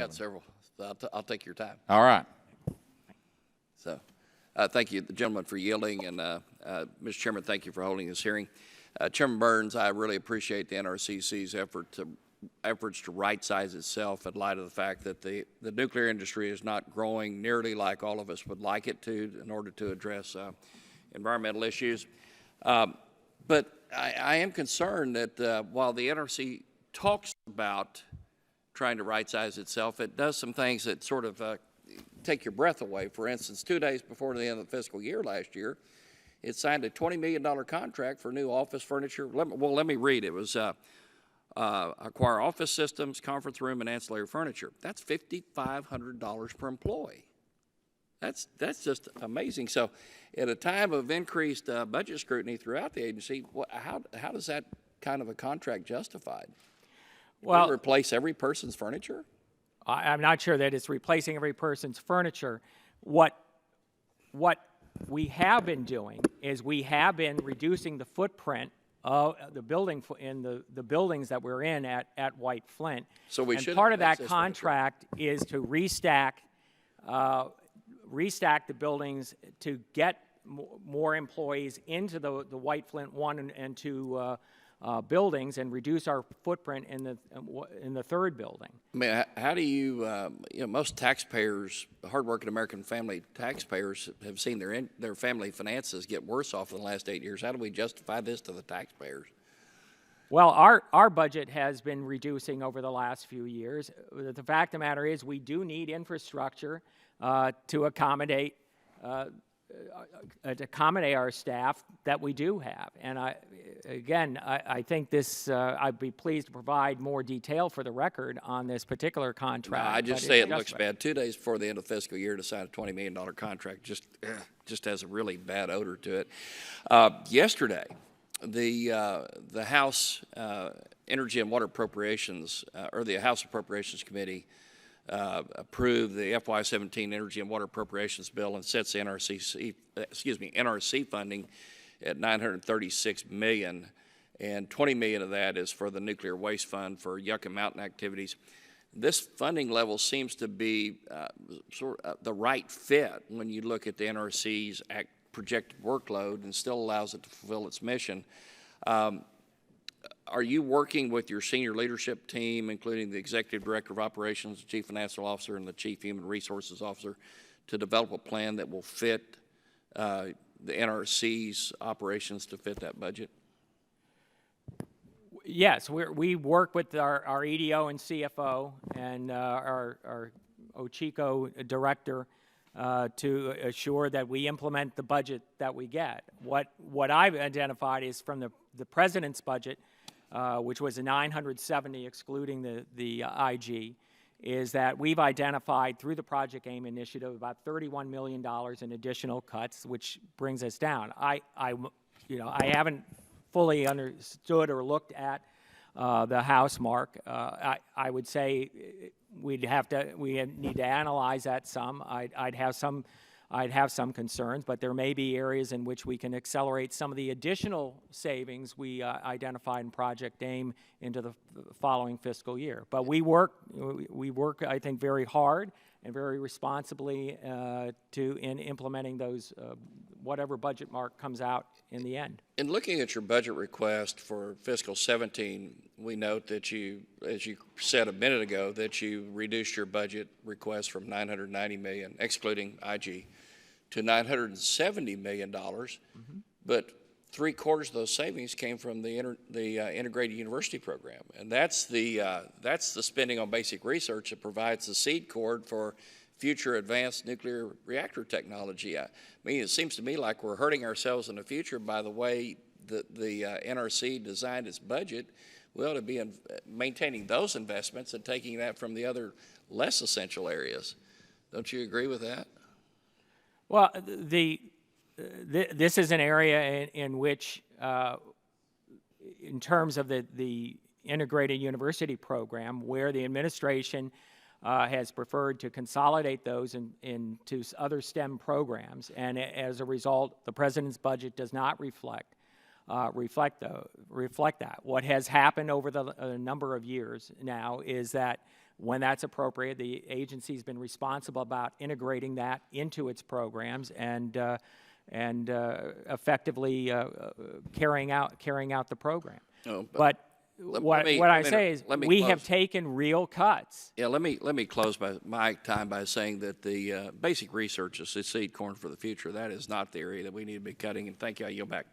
got several. So I'll take your time. All right. So, thank you, the gentleman, for yielding, and Mr. Chairman, thank you for holding this hearing. Chairman Burns, I really appreciate the NRCC's efforts to right-size itself in light of the fact that the nuclear industry is not growing nearly like all of us would like it to in order to address environmental issues. But I am concerned that while the NRC talks about trying to right-size itself, it does some things that sort of take your breath away. For instance, 2 days before the end of the fiscal year last year, it signed a $20 million contract for new office furniture. Let me read. It was acquire office systems, conference room, and ancillary furniture. That's $5,500 per employee. That's just amazing. So at a time of increased budget scrutiny throughout the agency, how does that kind of a contract justified? Well, replace every person's furniture? I'm not sure that it's replacing every person's furniture. What we have been doing is we have been reducing the footprint of the building in the buildings that we're in at White Flint. So we and part of that contract is to restack the buildings to get more employees into the White Flint 1 and 2 buildings and reduce our footprint in the third building. I mean, how do you most taxpayers, hardworking American family taxpayers, have seen their family finances get worse off in the last 8 years. How do we justify this to the taxpayers? Well, our budget has been reducing over the last few years. The fact of the matter is we do need infrastructure to accommodate our staff that we do have. And I think this, I'd be pleased to provide more detail for the record on this particular contract. No, I just say it looks bad. 2 days before the end of the fiscal year to sign a $20 million contract just has a really bad odor to it. Yesterday, the House Energy and Water Appropriations, or the House Appropriations Committee, approved the FY17 Energy and Water Appropriations Bill and sets the NRC funding at $936 million, and $20 million of that is for the Nuclear Waste Fund for Yucca Mountain activities. This funding level seems to be sort of the right fit when you look at the NRC's projected workload and still allows it to fulfill its mission. Are you working with your senior leadership team, including the Executive Director of Operations, the Chief Financial Officer, and the Chief Human Resources Officer, to develop a plan that will fit the NRC's operations to fit that budget? Yes, we work with our EDO and CFO and our OCHICO director to assure that we implement the budget that we get. What I've identified is from the President's budget, which was a 970 excluding the IG, is that we've identified through the Project AIM initiative about $31 million in additional cuts, which brings us down. I haven't fully understood or looked at the House mark. I would say we need to analyze that some. I'd have some concerns, but there may be areas in which we can accelerate some of the additional savings we identified in Project AIM into the following fiscal year. But we work, I think, very hard and very responsibly in implementing those, whatever budget mark comes out in the end. In looking at your budget request for fiscal 17, we note that you, as you said a minute ago, that you reduced your budget request from $990 million, excluding IG, to $970 million, but 3/4 of those savings came from the integrated university program, and that's the spending on basic research that provides the seed cord for future advanced nuclear reactor technology. I mean, it seems to me like we're hurting ourselves in the future by the way the NRC designed its budget. We ought to be maintaining those investments and taking that from the other less essential areas. Don't you agree with that? Well, this is an area in which, in terms of the integrated university program, where the administration has preferred to consolidate those into other STEM programs, and as a result, the President's budget does not reflect that. What has happened over a number of years now is that when that's appropriate. The agency's been responsible about integrating that into its programs and effectively carrying out the program. Oh, But what I say is we have close. taken real cuts. Yeah, let me close my time by saying that the basic research to seed corn for the future, that is not the area that we need to be cutting. And thank you. I yield back.